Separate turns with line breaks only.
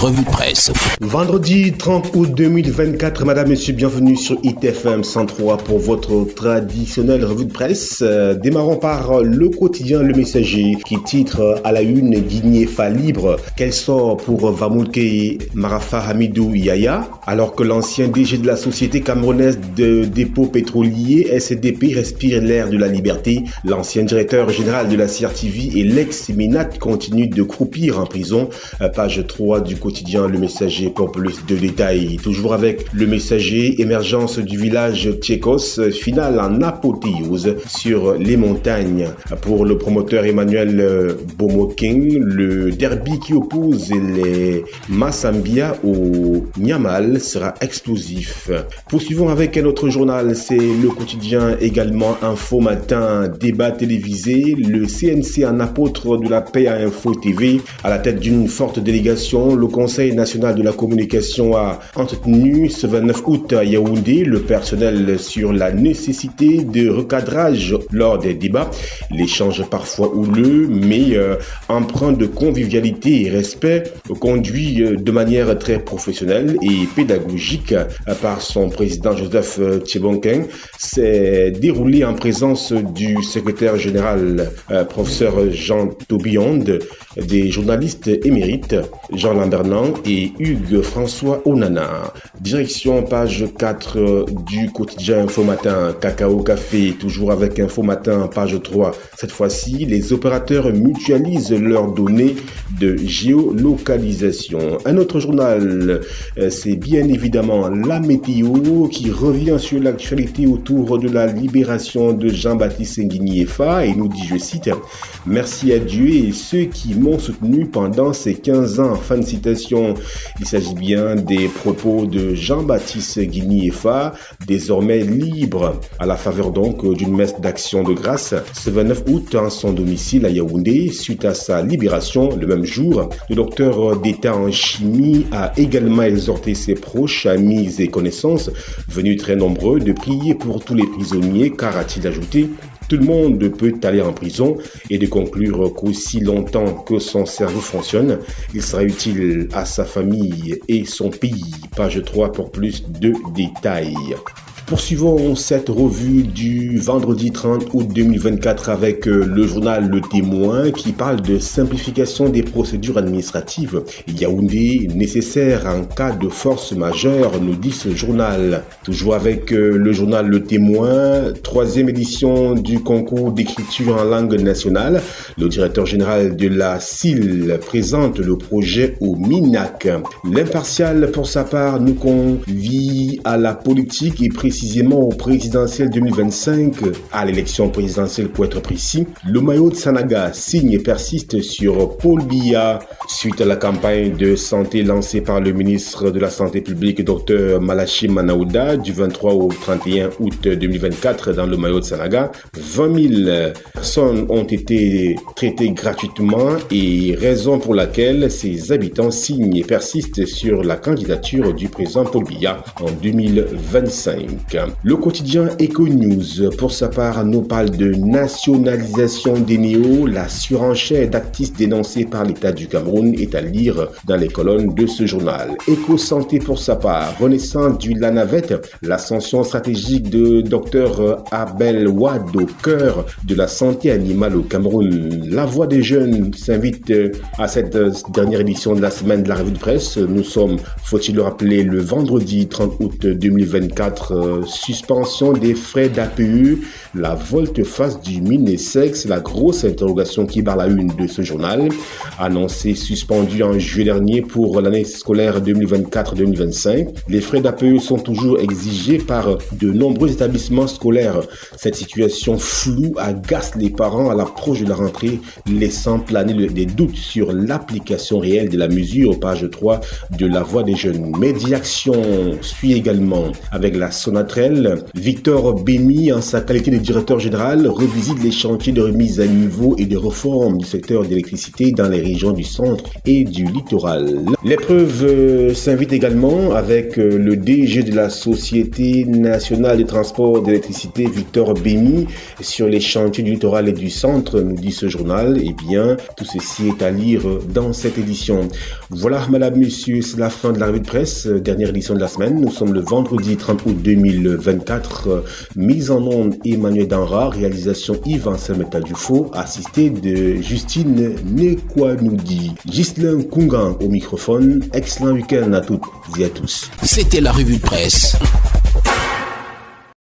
revue de presse.
Vendredi 30 août 2024, madame, monsieur, bienvenue sur ITFM 103 pour votre traditionnelle revue de presse. Démarrons par le quotidien Le Messager qui titre à la une Guinée-Fa libre. Quel sort pour Vamoulke Marafa Hamidou Yaya, alors que l'ancien DG de la société camerounaise de dépôt pétrolier SDP respire l'air de la liberté. L'ancien directeur général de la CRTV et l'ex-Minat continuent de croupir en prison. Page 3 du quotidien Le Messager pour plus de détails. Toujours avec Le Messager, émergence du village Tchécos, finale en apothéose sur les montagnes. Pour le promoteur Emmanuel Bomoking, le derby qui oppose les Massambia au Nyamal sera explosif. Poursuivons avec un autre journal, c'est le quotidien également Info Matin, débat télévisé, le CNC en apôtre de la paix à Info TV. À la tête d'une forte délégation, le Conseil national de la communication a entretenu ce 29 août à Yaoundé le personnel sur la nécessité de recadrage lors des débats. L'échange parfois houleux, mais empreint de convivialité et respect, conduit de manière très professionnelle et pédagogique par son président Joseph Tchébonquin, s'est déroulé en présence du secrétaire général professeur Jean Tobionde, des journalistes émérites Jean Lambernan et Hugues François Onana. Direction page 4 du quotidien Info Matin, Cacao Café, toujours avec Info Matin, page 3. Cette fois-ci, les opérateurs mutualisent leurs données de géolocalisation. Un autre journal, c'est bien évidemment La Météo qui revient sur l'actualité autour de la libération de Jean-Baptiste Nguigny-Efa et nous dit, je cite, « Merci à Dieu et ceux qui m'ont soutenu pendant ces 15 ans ». Fin de citation. Il s'agit bien des propos de Jean-Baptiste Nguigny-Efa, désormais libre, à la faveur donc d'une messe d'action de grâce ce 29 août en son domicile à Yaoundé. Suite à sa libération, le même jour, le docteur d'État en chimie a également exhorté ses proches, amis et connaissances, venus très nombreux, de prier pour tous les prisonniers, car, a-t-il ajouté, tout le monde peut aller en prison, et de conclure qu'aussi longtemps que son cerveau fonctionne, il sera utile à sa famille et son pays. Page 3 pour plus de détails. Poursuivons cette revue du vendredi 30 août 2024 avec le journal Le Témoin qui parle de simplification des procédures administratives. Yaoundé nécessaire en cas de force majeure, nous dit ce journal. Toujours avec le journal Le Témoin, 3e édition du concours d'écriture en langue nationale. Le directeur général de la CIL présente le projet au MINAC. L'impartial, pour sa part, nous convie à la politique et précisément au présidentiel 2025, à l'élection présidentielle pour être précis. Le maillot de Sanaga signe et persiste sur Paul Biya suite à la campagne de santé lancée par le ministre de la Santé publique Dr Malachi Manaouda du 23 au 31 août 2024 dans le maillot de Sanaga. 20 000 personnes ont été traitées gratuitement et raison pour laquelle ces habitants signent et persistent sur la candidature du président Paul Biya en 2025. Le quotidien Eco News, pour sa part, nous parle de nationalisation des néos. La surenchère d'actifs dénoncée par l'État du Cameroun est à lire dans les colonnes de ce journal. Eco Santé, pour sa part, renaissance du Lanavette, l'ascension stratégique de Dr Abel Wad au cœur de la santé animale au Cameroun. La Voix des jeunes s'invite à cette dernière édition de la semaine de la revue de presse. Nous sommes, faut-il le rappeler, le vendredi 30 août 2024. Suspension des frais d'APE, la volte-face du Minesex, la grosse interrogation qui barre la une de ce journal, annoncé suspendu en juillet dernier pour l'année scolaire 2024-2025. Les frais d'APE sont toujours exigés par de nombreux établissements scolaires. Cette situation floue agace les parents à l'approche de la rentrée, laissant planer des doutes sur l'application réelle de la mesure. Page 3 de La Voix des jeunes. Médiaction suit également avec la sonate Matrel. Victor Bémy, en sa qualité de directeur général, revisite les chantiers de remise à niveau et de réforme du secteur d'électricité dans les régions du centre et du littoral. L'épreuve s'invite également avec le DG de la Société nationale des transports d'électricité, Victor Bémy, sur les chantiers du littoral et du centre, nous dit ce journal. Eh bien, tout ceci est à lire dans cette édition. Voilà, madame, monsieur, c'est la fin de la revue de presse, dernière édition de la semaine. Nous sommes le vendredi 30 août 2024. Mise en onde Emmanuel Danra, réalisation Yves-Anselme Métal-Dufaux, assisté de Justine Nekwanoudi. Ghislain Kungan au microphone. Excellent week-end à toutes et à tous.
C'était la revue de presse.